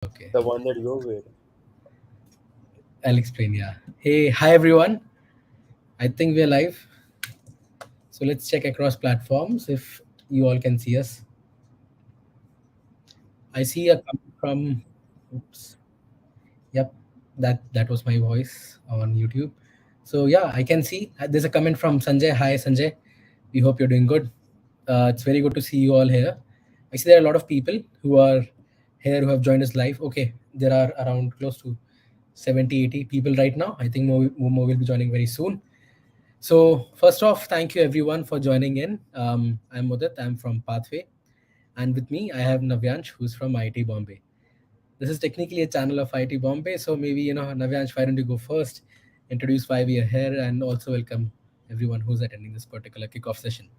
Okay, The one that you're wearing. I'll explain. Yeah. Hey, hi everyone. I think we're live. So let's check across platforms if you all can see us. I see a comment from. Oops. Yep, that was my voice on YouTube. So yeah, I can see there's a comment from Sanjay. Hi Sanjay. We hope you're doing good. It's very good to see you all here. I see there are a lot of people who are here who have joined us live. Okay, there are around close to 70, 80 people right now. I think more will be joining very soon. So first off, thank you everyone for joining in. I'm Mudit. I'm from Pathway, and with me I have Navyansh, who's from IIT Bombay. This is technically a channel of IIT Bombay, so maybe Navyansh, why don't you go first, introduce why we are here, and also welcome everyone who's attending this particular kickoff session.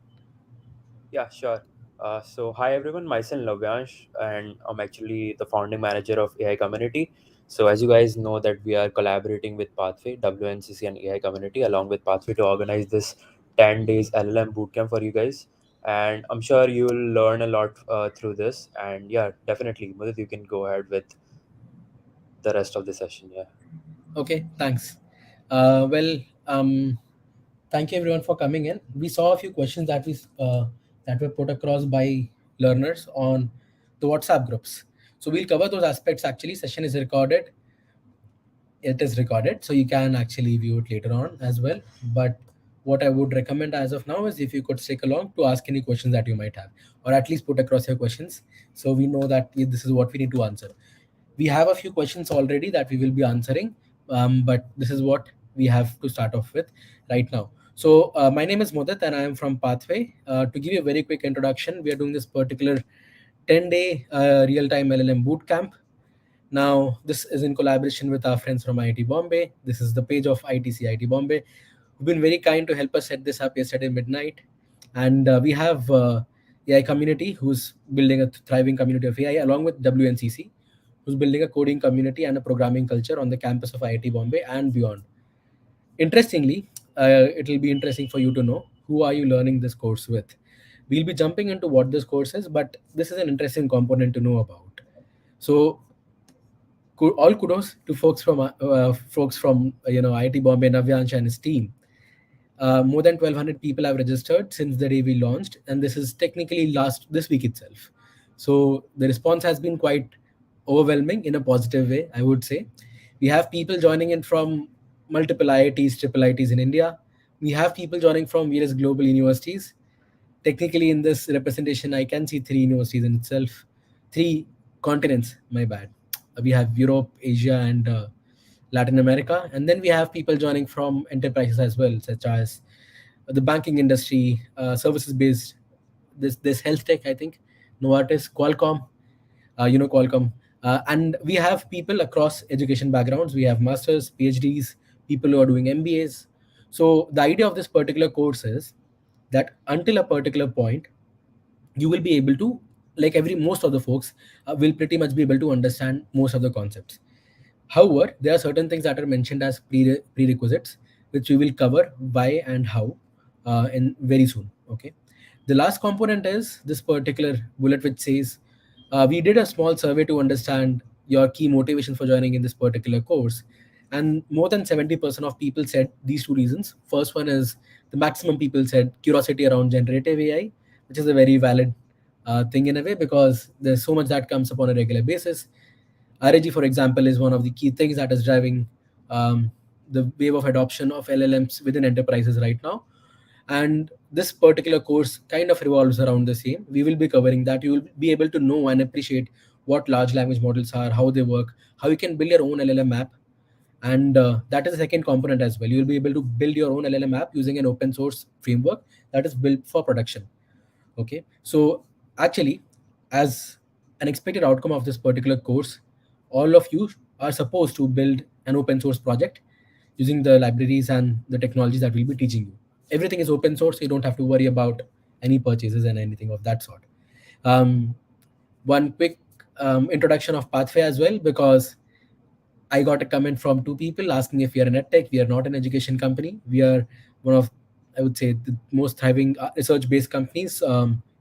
Yeah, sure. Hi everyone, myself Lavyansh, and I'm actually the founding manager of AI Community. So, as you guys know, that we are collaborating with Pathway, WnCC, and AI Community, along with Pathway to organize this 10 days LLM bootcamp for you guys. And I'm sure you'll learn a lot through this. And yeah, definitely, Mudit, you can go ahead with the rest of the session. Yeah. Okay, thanks. Well, thank you everyone for coming in. We saw a few questions that were put across by learners on the WhatsApp groups. So we'll cover those aspects. Actually, session is recorded. It is recorded, so you can actually view it later on as well. But what I would recommend as of now is if you could stick along to ask any questions that you might have, or at least put across your questions, so we know that this is what we need to answer. We have a few questions already that we will be answering, but this is what we have to start off with right now. So my name is Modit and I am from Pathway. To give you a very quick introduction, we are doing this particular 10-day real-time LLM bootcamp. Now, this is in collaboration with our friends from IIT Bombay. This is the page of ITC IIT Bombay, who've been very kind to help us set this up yesterday midnight. And we have AI Community, who's building a thriving community of AI, along with WnCC, who's building a coding community and a programming culture on the campus of IIT Bombay and beyond. Interestingly, it will be interesting for you to know who are you learning this course with. We'll be jumping into what this course is, but this is an interesting component to know about. So all kudos to folks from IIT Bombay, Navyansh and his team. More than 1,200 people have registered since the day we launched, and this is technically last this week itself. So the response has been quite overwhelming in a positive way, I would say. We have people joining in from multiple IITs, triple IITs in India. We have people joining from various global universities. Technically, in this representation, I can see three universities in itself, three continents. My bad. We have Europe, Asia, and Latin America, and then we have people joining from enterprises as well, such as the banking industry, services based, this health tech. I think Novartis, Qualcomm, Qualcomm, and we have people across education backgrounds. We have masters, PhDs, people who are doing MBAs. So the idea of this particular course is that until a particular point you will be able to, like every most of the folks will pretty much be able to understand most of the concepts. However, there are certain things that are mentioned as prerequisites, which we will cover why and how in very soon. Okay. The last component is this particular bullet, which says we did a small survey to understand your key motivation for joining in this particular course, and more than 70% of people said these two reasons. First one is the maximum people said curiosity around generative AI, which is a very valid thing in a way because there's so much that comes upon a regular basis. RAG, for example, is one of the key things that is driving the wave of adoption of LLMs within enterprises right now. And this particular course kind of revolves around the same. We will be covering that. You will be able to know and appreciate what large language models are, how they work, how you can build your own LLM app. And that is the second component as well. You will be able to build your own LLM app using an open source framework that is built for production. Okay, so actually, as an expected outcome of this particular course, all of you are supposed to build an open source project using the libraries and the technologies that we'll be teaching you. Everything is open source, so you don't have to worry about any purchases and anything of that sort. um, One quick introduction of Pathway as well, because I got a comment from two people asking if we are an edtech. We are not an education company. We are one of, I would say, the most thriving research-based companies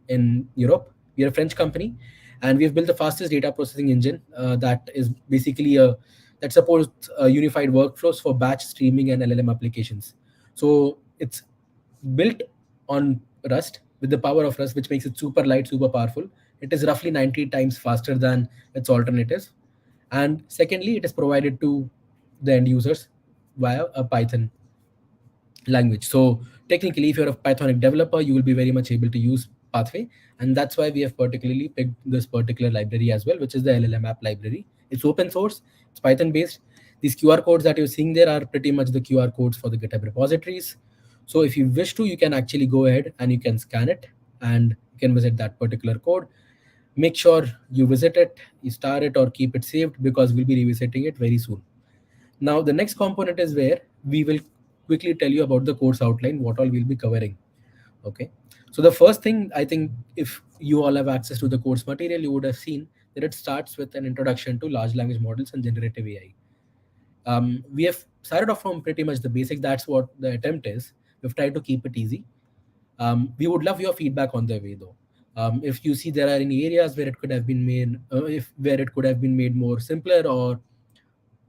in Europe. We are a French company, And we have built the fastest data processing engine that is basically a that supports unified workflows for batch streaming and LLM applications. So it's built on Rust with the power of Rust, which makes it super light, super powerful. It is roughly 90 times faster than its alternatives. And secondly, it is provided to the end users via a Python language. So technically, if you're a Pythonic developer, you will be very much able to use Pathway, and that's why we have particularly picked this particular library as well, which is the LLM app library. It's open source, it's Python based. These QR codes that you're seeing there are pretty much the QR codes for the GitHub repositories. So if you wish to, you can actually go ahead and you can scan it and you can visit that particular code. Make sure you visit it, you star it, or keep it saved because we'll be revisiting it very soon. Now, the next component is where we will quickly tell you about the course outline, what all we'll be covering. Okay. So the first thing, I think, if you all have access to the course material, you would have seen that it starts with an introduction to large language models and generative AI. We have started off from pretty much the basics. That's what the attempt is. We've tried to keep it easy. We would love your feedback on the way, though. If you see there are any areas where it could have been made, if where it could have been made more simpler or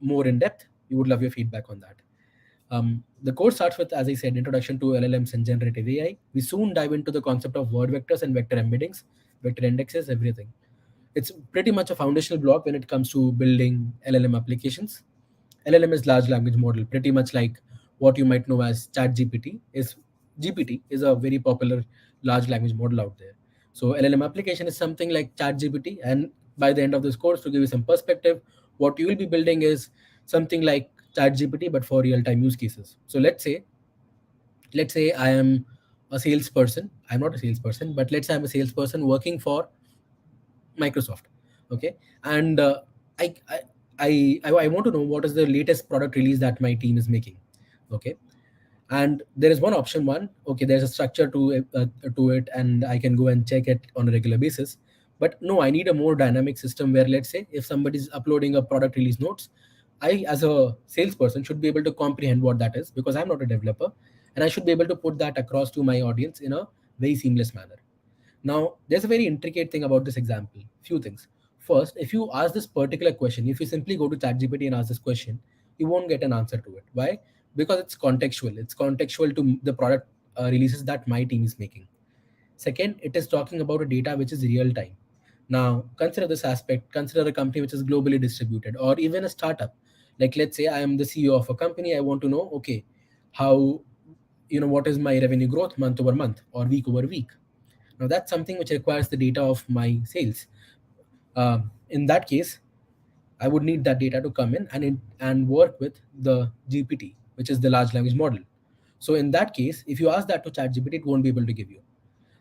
more in depth, we would love your feedback on that. The course starts with, as I said, introduction to LLMs and generative AI. We soon dive into the concept of word vectors and vector embeddings, vector indexes, everything. It's pretty much a foundational block when it comes to building LLM applications. LLM is large language model, pretty much like what you might know as ChatGPT. Is GPT is a very popular large language model out there. So LLM application is something like ChatGPT, and by the end of this course, to give you some perspective, what you will be building is something like ChatGPT but for real-time use cases. So let's say I am a salesperson. I'm not a salesperson, but let's say I'm a salesperson working for Microsoft. Okay, and I, I I want to know what is the latest product release that my team is making. Okay, and there is one option one. Okay, there's a structure to it, and I can go and check it on a regular basis. But no, I need a more dynamic system where, let's say, if somebody's uploading a product release notes, I, as a salesperson, should be able to comprehend what that is because I'm not a developer, and I should be able to put that across to my audience in a very seamless manner. Now, there's a very intricate thing about this example. Few things. First, if you ask this particular question, if you simply go to ChatGPT and ask this question, you won't get an answer to it. Why? Because it's contextual. It's contextual to the product releases that my team is making. Second, it is talking about a data which is real time. Now, consider this aspect. Consider a company which is globally distributed, or even a startup. Like, let's say I am the CEO of a company. I want to know, okay, how, what is my revenue growth month over month or week over week. Now, that's something which requires the data of my sales. In that case, I would need that data to come in and work with the GPT, which is the large language model. So in that case, if you ask that to ChatGPT, it won't be able to give you.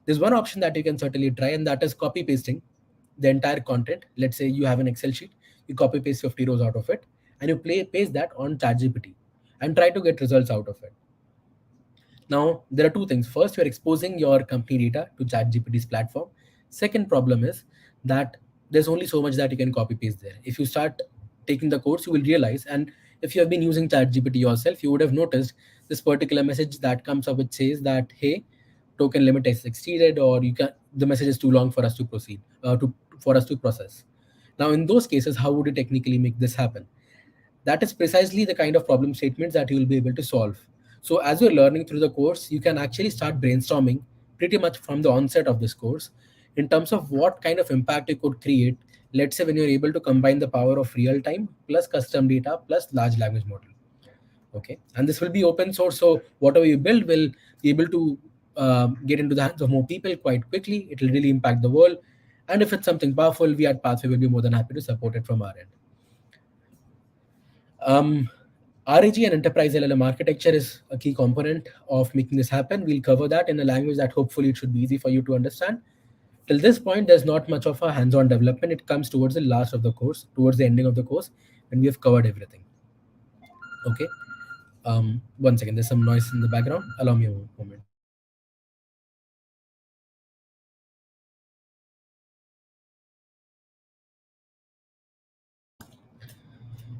There's one option that you can certainly try, and that is copy pasting the entire content. Let's say you have an Excel sheet, you copy paste 50 rows out of it, and you paste that on ChatGPT and try to get results out of it. Now, there are two things. First, you're exposing your company data to ChatGPT's platform. Second problem is that there's only so much that you can copy paste there. If you start taking the course, you will realize, and if you have been using ChatGPT yourself, you would have noticed this particular message that comes up which says that, hey, token limit is exceeded, or the message is too long for us to proceed, for us to process. Now, in those cases, how would you technically make this happen? That is precisely the kind of problem statements that you will be able to solve. So as you're learning through the course, you can actually start brainstorming pretty much from the onset of this course in terms of what kind of impact you could create. Let's say when you're able to combine the power of real time plus custom data plus large language model. Okay, and this will be open source, so whatever you build will be able to get into the hands of more people quite quickly. It will really impact the world, and if it's something powerful, we at Pathway will be more than happy to support it from our end. RAG and enterprise LLM architecture is a key component of making this happen. We'll cover that in a language that hopefully it should be easy for you to understand. Till this point, there's not much of a hands-on development. It comes towards the last of the course, towards the ending of the course, and we have covered everything. Okay. One second, there's some noise in the background. Allow me a moment.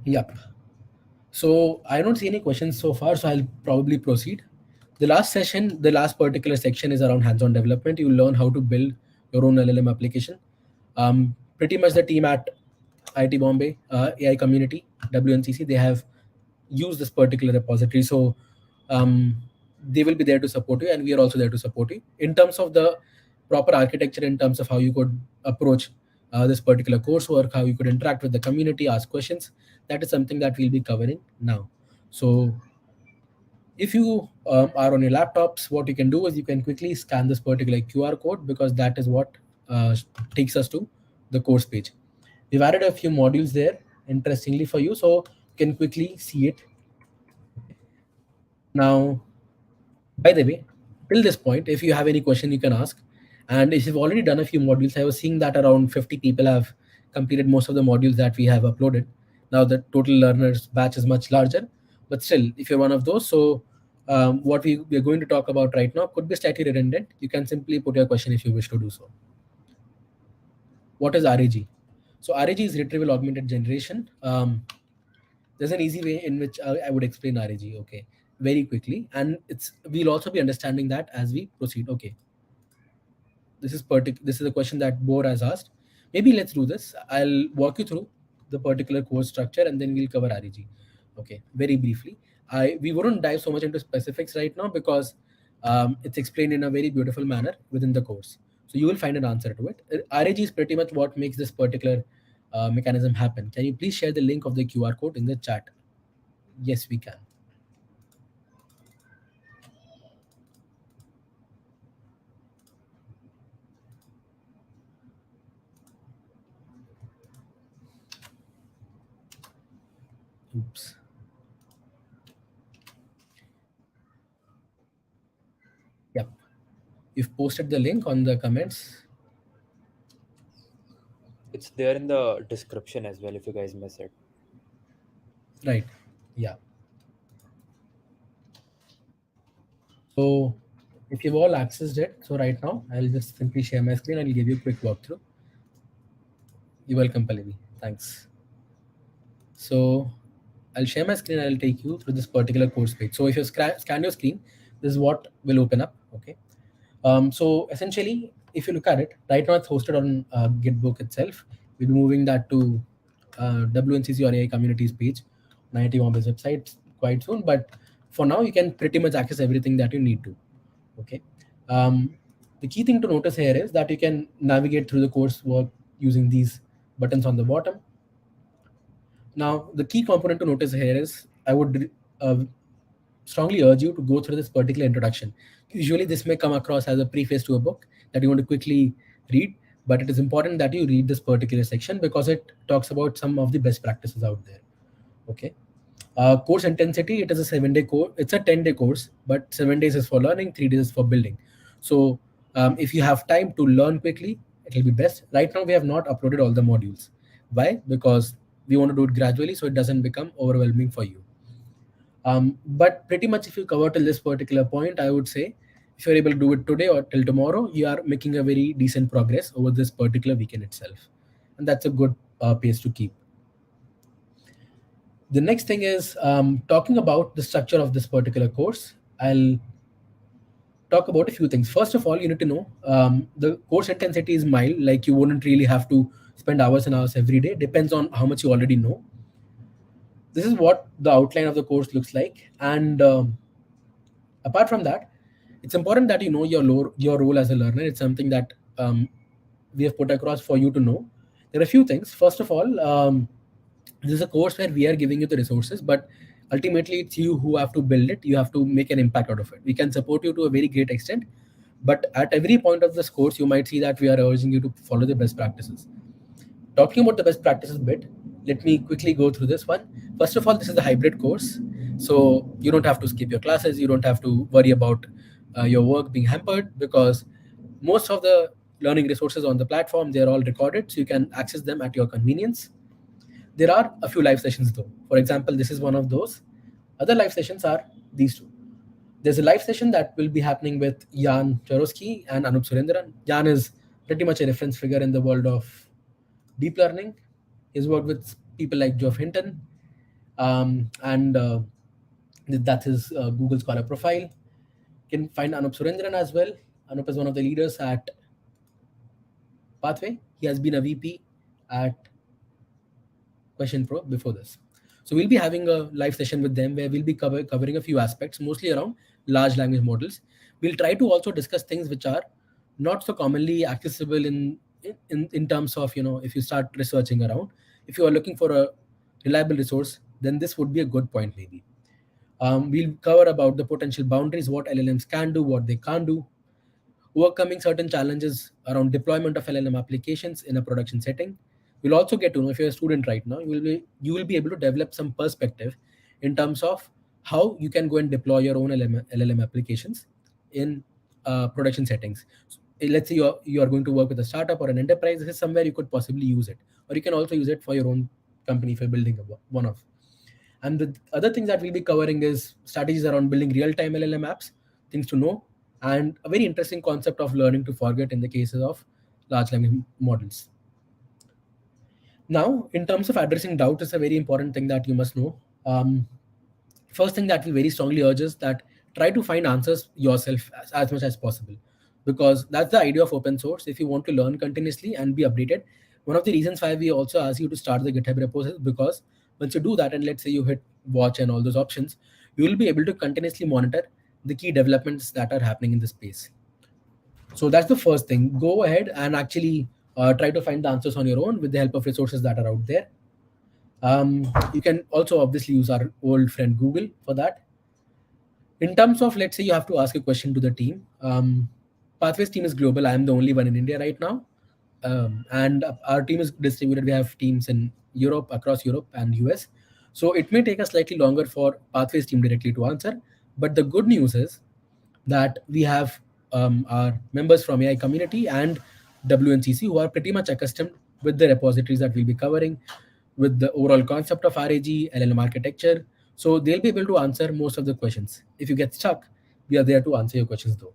Yep. So I don't see any questions so far, so I'll probably proceed. The last particular section is around hands-on development. You learn how to build your own LLM application. pretty much the team at IIT Bombay, AI Community, WnCC, they have used this particular repository. So um, they will be there to support you, and we are also there to support you in terms of the proper architecture, in terms of how you could approach this particular coursework, how you could interact with the community, ask questions. That is something that we'll be covering now. So if you are on your laptops, what you can do is you can quickly scan this particular QR code, because that is what takes us to the course page. We've added a few modules there, interestingly for you, so you can quickly see it. Okay. Now, by the way, till this point, if you have any question, you can ask. And if you've already done a few modules, I was seeing that around 50 people have completed most of the modules that we have uploaded. Now the total learners batch is much larger, but still, if you're one of those, so what we are going to talk about right now could be slightly redundant. You can simply put your question if you wish to do so. What is RAG? So RAG is retrieval augmented generation. There's an easy way in which I would explain RAG, okay, very quickly, and we'll also be understanding that as we proceed. Okay, this is a question that Bor has asked. Maybe let's do this. I'll walk you through the particular course structure, and then we'll cover RAG. Okay, very briefly. We wouldn't dive so much into specifics right now, because it's explained in a very beautiful manner within the course. So you will find an answer to it. RAG is pretty much what makes this particular mechanism happen. Can you please share the link of the QR code in the chat? Yes, we can. Oops. Yep. You've posted the link on the comments. It's there in the description as well if you guys miss it. Right. Yeah. So if you've all accessed it, so right now I'll just simply share my screen and I'll give you a quick walkthrough. You're welcome, Pallavi. Thanks. So I'll share my screen and I'll take you through this particular course page. So if you scan your screen, this is what will open up. Okay. So essentially, if you look at it, right now it's hosted on Gitbook itself. We'll be moving that to WnCC or AI Communities page on IIT Bombay's website quite soon. But for now, you can pretty much access everything that you need to. Okay. The key thing to notice here is that you can navigate through the coursework using these buttons on the bottom. Now, the key component to notice here is I would strongly urge you to go through this particular introduction. Usually, this may come across as a preface to a book that you want to quickly read, but it is important that you read this particular section because it talks about some of the best practices out there. Okay. Course intensity, it is a 7-day course. It's a 10-day course, but 7 days is for learning, 3 days is for building. So if you have time to learn quickly, it will be best. Right now, we have not uploaded all the modules. Why? Because we want to do it gradually so it doesn't become overwhelming for you. But pretty much if you cover till this particular point, I would say if you're able to do it today or till tomorrow, you are making a very decent progress over this particular weekend itself. And that's a good pace to keep. The next thing is talking about the structure of this particular course. I'll talk about a few things. First of all, you need to know the course intensity is mild, like you wouldn't really have to spend hours and hours every day. Depends on how much you already know. This is what the outline of the course looks like. And apart from that, it's important that you know your role as a learner. It's something that we have put across for you to know. There are a few things. First of all, this is a course where we are giving you the resources, but ultimately it's you who have to build it. You have to make an impact out of it. We can support you to a very great extent, but at every point of this course, you might see that we are urging you to follow the best practices. Talking about the best practices bit, let me quickly go through this one. First of all, this is a hybrid course, so you don't have to skip your classes. You don't have to worry about your work being hampered, because most of the learning resources on the platform, they're all recorded, so you can access them at your convenience. There are a few live sessions though. For example, this is one of those. Other live sessions are these two. There's a live session that will be happening with Jan Charosky and Anup Surendran. Jan is pretty much a reference figure in the world of deep learning. He's worked with people like Geoff Hinton, and that's his Google Scholar profile. You can find Anup Surendran as well. Anup is one of the leaders at Pathway. He has been a VP at Question Pro before this. So we'll be having a live session with them where we'll be covering a few aspects, mostly around large language models. We'll try to also discuss things which are not so commonly accessible in terms of, if you start researching around. If you are looking for a reliable resource, then this would be a good point maybe. We'll cover about the potential boundaries, what LLMs can do, what they can't do, overcoming certain challenges around deployment of LLM applications in a production setting. You'll also get to know, if you're a student right now, you will be able to develop some perspective in terms of how you can go and deploy your own LLM applications in production settings. So, let's say you are going to work with a startup or an enterprise. This is somewhere you could possibly use it, or you can also use it for your own company if you're building one of. And the other things that we'll be covering is strategies around building real-time LLM apps, things to know, and a very interesting concept of learning to forget in the cases of large language models. Now, in terms of addressing doubt, is a very important thing that you must know. First thing that we very strongly urge is that try to find answers yourself as much as possible, because that's the idea of open source. If you want to learn continuously and be updated, one of the reasons why we also ask you to start the GitHub repos is because once you do that, and let's say you hit watch and all those options, you will be able to continuously monitor the key developments that are happening in the space. So that's the first thing. Go ahead and actually try to find the answers on your own with the help of resources that are out there. You can also obviously use our old friend Google for that. In terms of, let's say you have to ask a question to the team, Pathways team is global. I am the only one in India right now. And our team is distributed. We have teams in Europe, across Europe and US. So it may take us slightly longer for Pathways team directly to answer. But the good news is that we have our members from AI Community and WnCC who are pretty much accustomed with the repositories that we'll be covering, with the overall concept of RAG, LLM architecture. So they'll be able to answer most of the questions. If you get stuck, we are there to answer your questions though.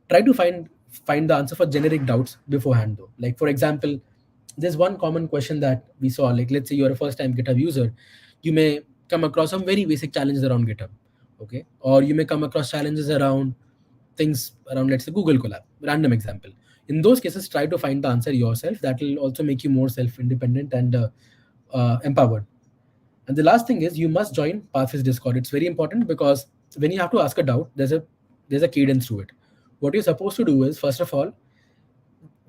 Try to find the answer for generic doubts beforehand though. Like for example, there's one common question that we saw, like let's say you're a first time GitHub user, you may come across some very basic challenges around GitHub. Okay. Or you may come across challenges around things around, let's say, Google Colab, random example. In those cases, try to find the answer yourself. That will also make you more self-independent and empowered. And the last thing is you must join Pathways Discord. It's very important because when you have to ask a doubt, there's a cadence to it. What you're supposed to do is, first of all,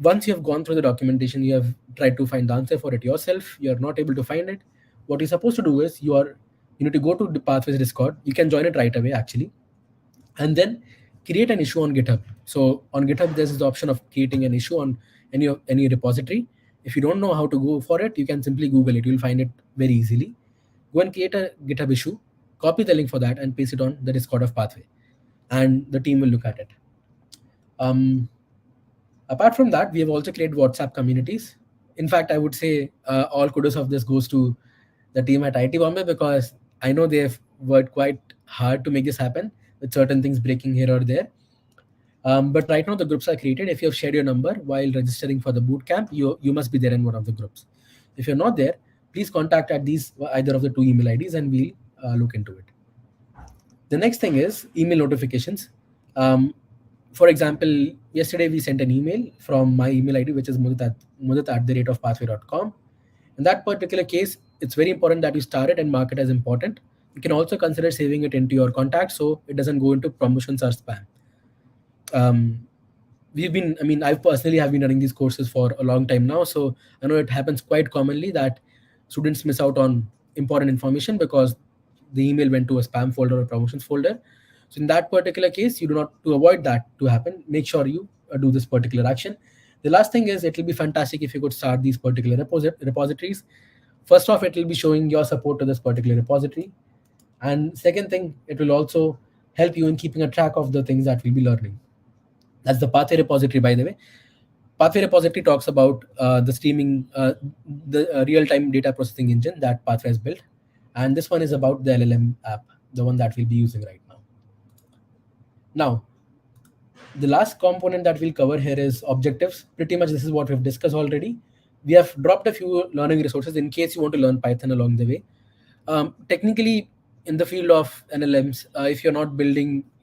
once you have gone through the documentation, you have tried to find the answer for it yourself, you're not able to find it. What you're supposed to do is you need to go to the Pathways Discord. You can join it right away actually, and then create an issue on GitHub. So on GitHub, there's this option of creating an issue on any repository. If you don't know how to go for it, you can simply Google it. You'll find it very easily. Go and create a GitHub issue, copy the link for that, and paste it on the Discord of Pathway, and the team will look at it. Apart from that, we have also created WhatsApp communities. In fact, I would say all kudos of this goes to the team at IIT Bombay, because I know they've worked quite hard to make this happen, with certain things breaking here or there. But right now the groups are created. If you have shared your number while registering for the bootcamp, you must be there in one of the groups. If you're not there, please contact at these either of the two email IDs and we'll look into it. The next thing is email notifications. For example, yesterday we sent an email from my email ID, which is mudit@pathway.com. In that particular case, it's very important that you start it and mark it as important. You can also consider saving it into your contacts so it doesn't go into promotions or spam. I personally have been running these courses for a long time now, so I know it happens quite commonly that students miss out on important information because the email went to a spam folder or promotions folder. So in that particular case, to avoid that to happen, make sure you do this particular action. The last thing is, it will be fantastic if you could start these particular repositories. First off, it will be showing your support to this particular repository, and second thing, it will also help you in keeping a track of the things that we'll be learning. That's the Pathway repository, by the way. Pathway repository talks about the streaming, the real-time data processing engine that Pathway has built, and this one is about the LLM app, the one that we'll be using right now. Now, the last component that we'll cover here is objectives. Pretty much this is what we've discussed already. We have dropped a few learning resources in case you want to learn Python along the way. Technically, in the field of LLMs, if you're not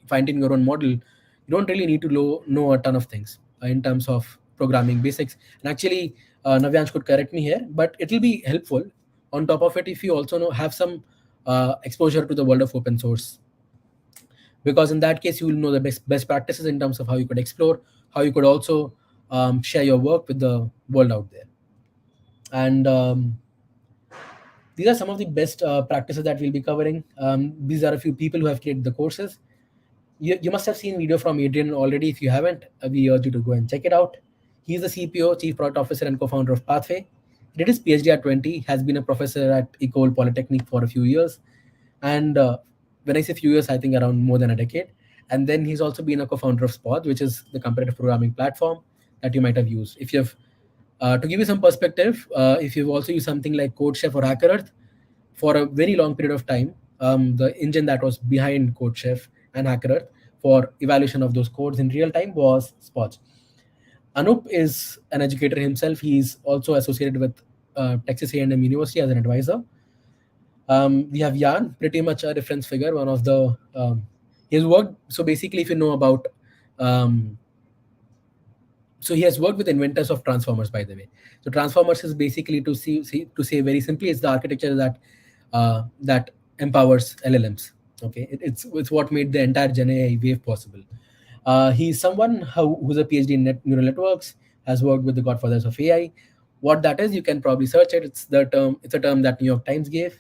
finding your own model, you don't really need to know a ton of things in terms of programming basics. And actually, Navyansh could correct me here, but it will be helpful. On top of it, if you also know have some exposure to the world of open source, because in that case you will know the best practices in terms of how you could explore, how you could also share your work with the world out there. And these are some of the best practices that we'll be covering. These are a few people who have created the courses. You must have seen video from Adrian already. If you haven't, we urge you to go and check it out. He's the CPO, Chief Product Officer, and co-founder of Pathway. He did his PhD at 20, has been a professor at Ecole Polytechnic for a few years. And when I say few years, I think around more than a decade. And then he's also been a co-founder of Spot, which is the competitive programming platform that you might have used. If you have, to give you some perspective, if you've also used something like CodeChef or HackerEarth for a very long period of time, the engine that was behind CodeChef and HackerEarth for evaluation of those codes in real time was Spot. Anup is an educator himself. He's also associated with Texas A&M University as an advisor. We have Jan, pretty much a reference figure, one of the his work. So basically, if you know about, um, so he has worked with inventors of transformers, by the way. So transformers is basically to say very simply, it's the architecture that empowers LLMs. Okay, it's what made the entire Gen AI wave possible. He's someone who's a PhD in neural networks, has worked with the godfathers of AI. What that is, you can probably search it. It's a term that New York Times gave,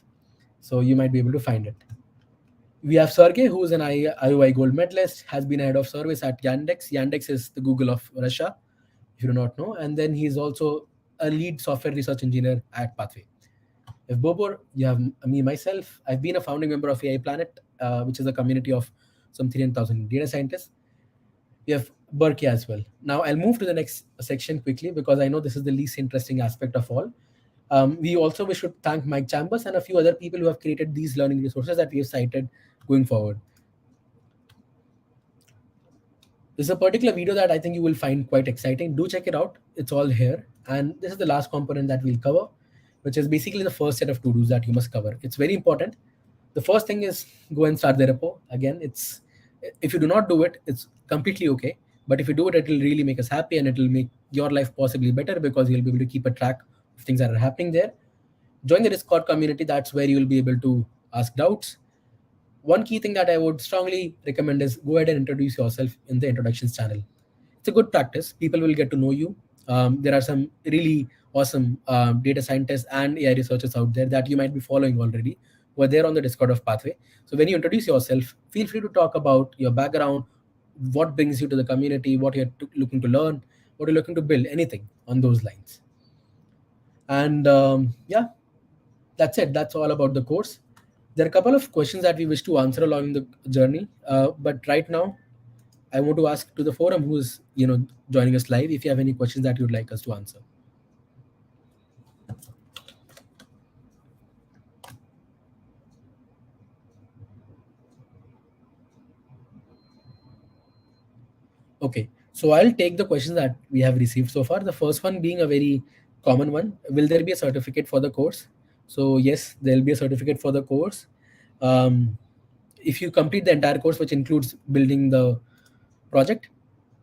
so you might be able to find it. We have Sergey, who's an IOI gold medalist, has been head of service at Yandex. Yandex is the Google of Russia, if you do not know. And then he's also a lead software research engineer at Pathway. If Bobor, you have me, myself. I've been a founding member of AI Planet, which is a community of some 3,000 data scientists. We have Berkey as well. Now I'll move to the next section quickly because I know this is the least interesting aspect of all. We also wish to thank Mike Chambers and a few other people who have created these learning resources that we have cited going forward. There's a particular video that I think you will find quite exciting. Do check it out. It's all here. And this is the last component that we'll cover, which is basically the first set of to-dos that you must cover. It's very important. The first thing is go and start the repo. Again, it's if you do not do it, it's completely okay. But if you do it, it will really make us happy and it will make your life possibly better because you'll be able to keep a track of things that are happening there. Join the Discord community. That's where you'll be able to ask doubts. One key thing that I would strongly recommend is go ahead and introduce yourself in the introductions channel. It's a good practice. People will get to know you. There are some really awesome data scientists and AI researchers out there that you might be following already who are there on the Discord of Pathway. So when you introduce yourself, feel free to talk about your background, what brings you to the community, what you're looking to learn, what you're looking to build, anything on those lines. And yeah, that's it. That's all about the course. There are a couple of questions that we wish to answer along the journey, but right now, I want to ask to the forum who's joining us live if you have any questions that you'd like us to answer. Okay, so I'll take the questions that we have received so far. The first one being a very common one: will there be a certificate for the course? So yes, there will be a certificate for the course. Um, if you complete the entire course, which includes building the project,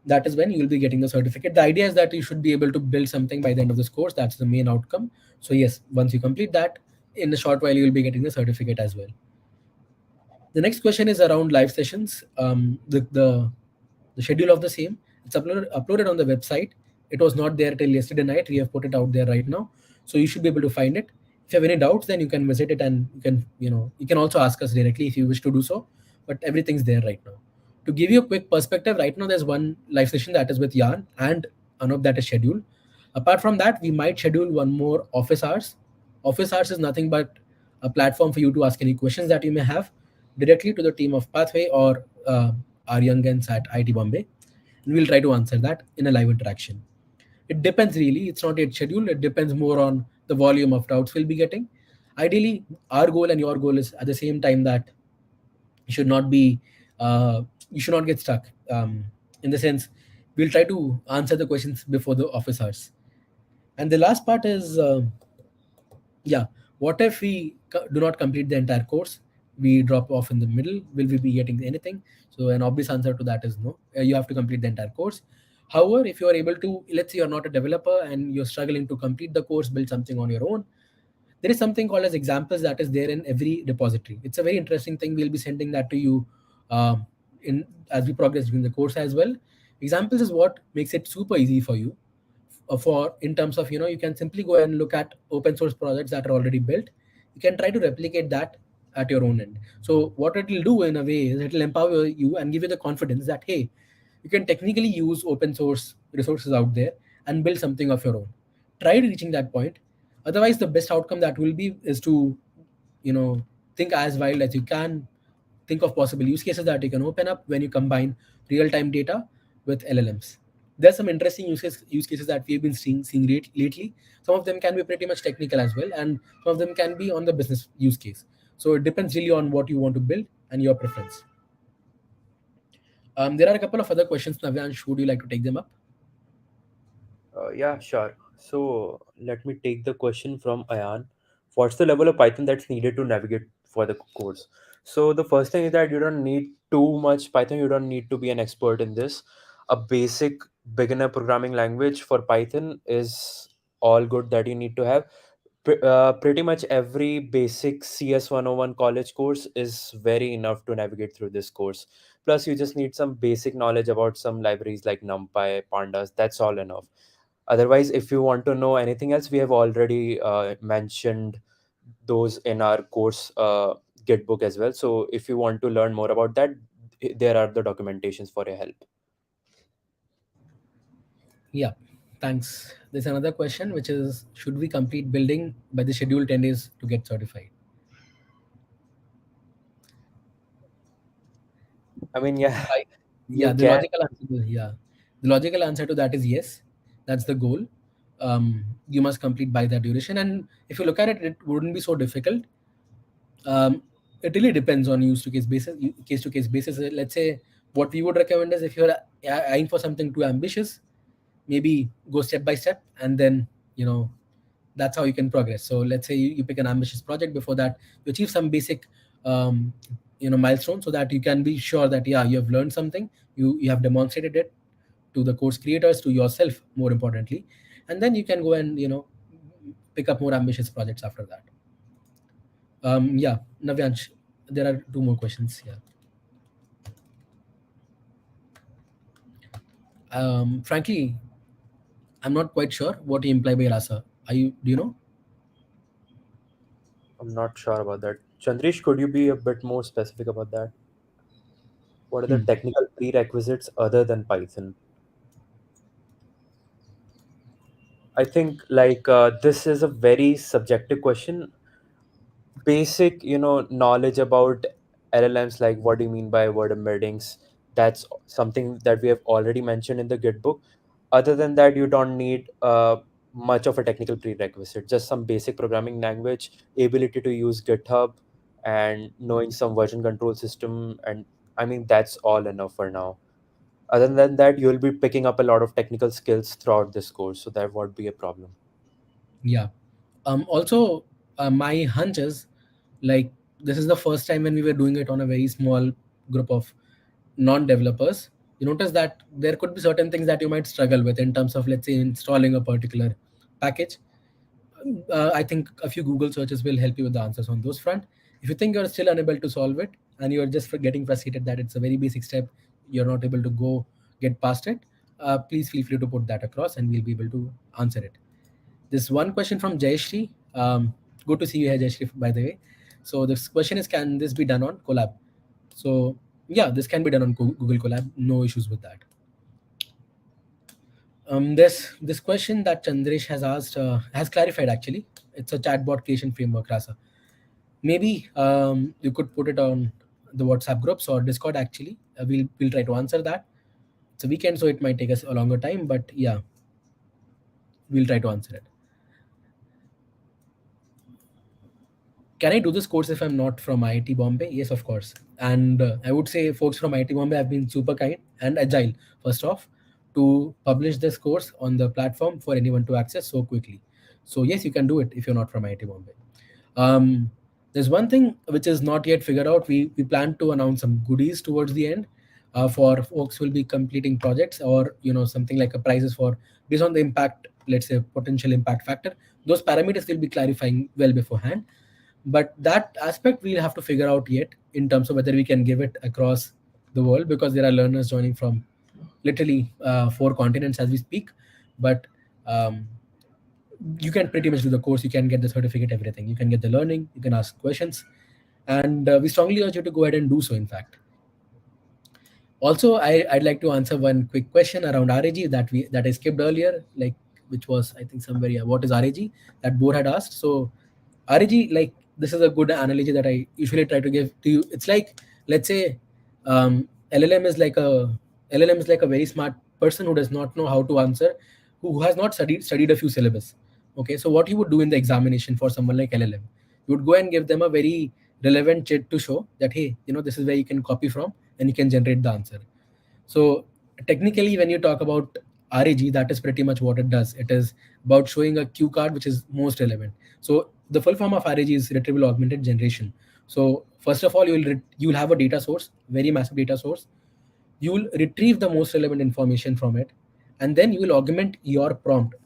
that is when you will be getting the certificate. The idea is that you should be able to build something by the end of this course. That's the main outcome. So yes, once you complete that, in a short while you will be getting the certificate as well. The next question is around live sessions. The schedule of the same, it's uploaded on the website. It was not there till yesterday night. We have put it out there right now, so you should be able to find it. If you have any doubts, then you can visit it and you can also ask us directly if you wish to do so. But everything's there right now. To give you a quick perspective, right now there's one live session that is with Jan and Anup that is scheduled. Apart from that, we might schedule one more office hours. Office hours is nothing but a platform for you to ask any questions that you may have directly to the team of Pathway or our youngins at IIT Bombay. And we'll try to answer that in a live interaction. It depends really. It's not yet scheduled. It depends more on the volume of doubts we'll be getting. Ideally, our goal and your goal is at the same time that you should not be you should not get stuck. In the sense, we'll try to answer the questions before the office hours. And the last part is yeah, what if we do not complete the entire course? We drop off in the middle. Will we be getting anything? So an obvious answer to that is no. You have to complete the entire course. However, if you are able to, let's say you're not a developer and you're struggling to complete the course, build something on your own, there is something called as examples that is there in every repository. It's a very interesting thing. We'll be sending that to you in as we progress during the course as well. Examples is what makes it super easy for you, for in terms of, you can simply go and look at open source projects that are already built. You can try to replicate that at your own end. So what it will do in a way is it will empower you and give you the confidence that, hey, you can technically use open source resources out there and build something of your own. Try reaching that point. Otherwise, the best outcome that will be is to, you know think as wild as you can. Think of possible use cases that you can open up when you combine real-time data with LLMs. There's some interesting use cases that we've been seeing lately. Some of them can be pretty much technical as well, and some of them can be on the business use case. So it depends really on what you want to build and your preference. There are a couple of other questions, Navyansh. Would you like to take them up? Yeah, sure. So let me take the question from Ayan. What's the level of Python that's needed to navigate for the course? So the first thing is that you don't need too much Python. You don't need to be an expert in this. A basic beginner programming language for Python is all good that you need to have. Pretty much every basic CS 101 college course is very enough to navigate through this course. Plus, you just need some basic knowledge about some libraries like NumPy, Pandas. That's all enough. Otherwise, if you want to know anything else, we have already mentioned those in our course Gitbook as well. So if you want to learn more about that, there are the documentations for your help. Yeah, thanks. There's another question, which is, should we complete building by the schedule 10 days to get certified? I mean, yeah, I, yeah, you can. the logical answer to that is yes. That's the goal. You must complete by that duration, and if you look at it, it wouldn't be so difficult. It really depends on case to case basis. Let's say what we would recommend is, if you're eyeing for something too ambitious, maybe go step by step, and then, you know that's how you can progress. So let's say you pick an ambitious project. Before that, you achieve some basic um, milestone, so that you can be sure that, yeah, you have learned something. You have demonstrated it to the course creators, to yourself, more importantly. And then you can go and, pick up more ambitious projects after that. Yeah, Navyansh, there are two more questions here. Frankly, I'm not quite sure what you imply by rasa. Do you know? I'm not sure about that. Chandrish, could you be a bit more specific about that? What are the Hmm. technical prerequisites other than Python? I think like this is a very subjective question. Basic, knowledge about LLMs, like what do you mean by word embeddings? That's something that we have already mentioned in the Gitbook. Other than that, you don't need much of a technical prerequisite. Just some basic programming language, ability to use GitHub, and knowing some version control system. And I mean, that's all enough for now. Other than that, you'll be picking up a lot of technical skills throughout this course, so that won't be a problem. Yeah. Also, my hunch is, like, this is the first time when we were doing it on a very small group of non-developers. You notice that there could be certain things that you might struggle with in terms of, let's say, installing a particular package. I think a few Google searches will help you with the answers on those front. If you think you're still unable to solve it, and you're just getting frustrated that it's a very basic step, you're not able to get past it, please feel free to put that across, and we'll be able to answer it. This one question from Jayashri. Good to see you here, Jayashri, by the way. So this question is, can this be done on Collab? So yeah, this can be done on Google Collab. No issues with that. This question that Chandresh has asked has clarified, actually. It's a chatbot creation framework, Rasa. Maybe you could put it on the WhatsApp groups or Discord. Actually, we'll try to answer that. It's a weekend, so it might take us a longer time, but yeah, we'll try to answer it. Can I do this course if I'm not from IIT Bombay? Yes, of course. And I would say folks from IIT Bombay have been super kind and agile, first off, to publish this course on the platform for anyone to access so quickly. So, yes, you can do it if you're not from IIT Bombay. Um, there's one thing which is not yet figured out. We plan to announce some goodies towards the end. for folks who will be completing projects, or something like a prizes for based on the impact, let's say potential impact factor. Those parameters will be clarifying well beforehand, but that aspect we'll have to figure out yet in terms of whether we can give it across the world, because there are learners joining from literally 4 continents as we speak. But um, you can pretty much do the course, you can get the certificate, everything, you can get the learning, you can ask questions, and we strongly urge you to go ahead and do so, in fact. Also, I'd like to answer one quick question around RAG that I skipped earlier, like, which was, I think, somewhere, yeah, what is RAG, that Boor had asked. So RAG, like, this is a good analogy that I usually try to give to you. It's like, let's say, um, LLM is like a LLM is like a very smart person who does not know how to answer, who has not studied a few syllabus. Okay, so what you would do in the examination for someone like LLM, you would go and give them a very relevant chit to show that, hey, this is where you can copy from and you can generate the answer. So technically, when you talk about RAG, that is pretty much what it does. It is about showing a cue card which is most relevant. So the full form of RAG is retrieval augmented generation. So first of all, you will have a data source, very massive data source. You will retrieve the most relevant information from it, and then you will augment your prompt.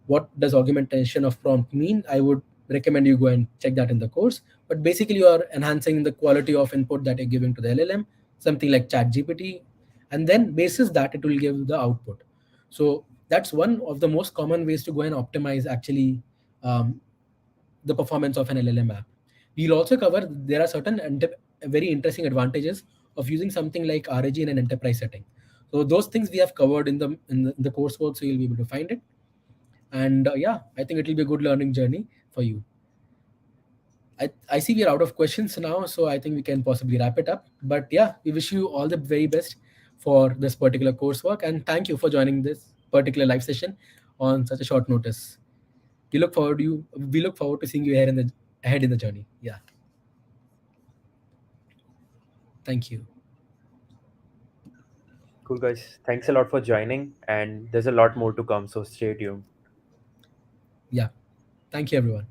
What does augmentation of prompt mean? I would recommend you go and check that in the course. But basically, you are enhancing the quality of input that you're giving to the LLM, something like chat GPT, and then basis that it will give the output. So that's one of the most common ways to go and optimize, actually, um, the performance of an LLM app. We'll also cover there are certain very interesting advantages of using something like RAG in an enterprise setting. So those things we have covered in the coursework, so you'll be able to find it. And yeah, I think it will be a good learning journey for you. I see we're out of questions now, so I think we can possibly wrap it up. But yeah, we wish you all the very best for this particular coursework, and thank you for joining this particular live session on such a short notice. We look forward to seeing you ahead in the journey. Yeah, thank you. Cool, guys. Thanks a lot for joining, and there's a lot more to come, so stay tuned. Yeah, thank you, everyone.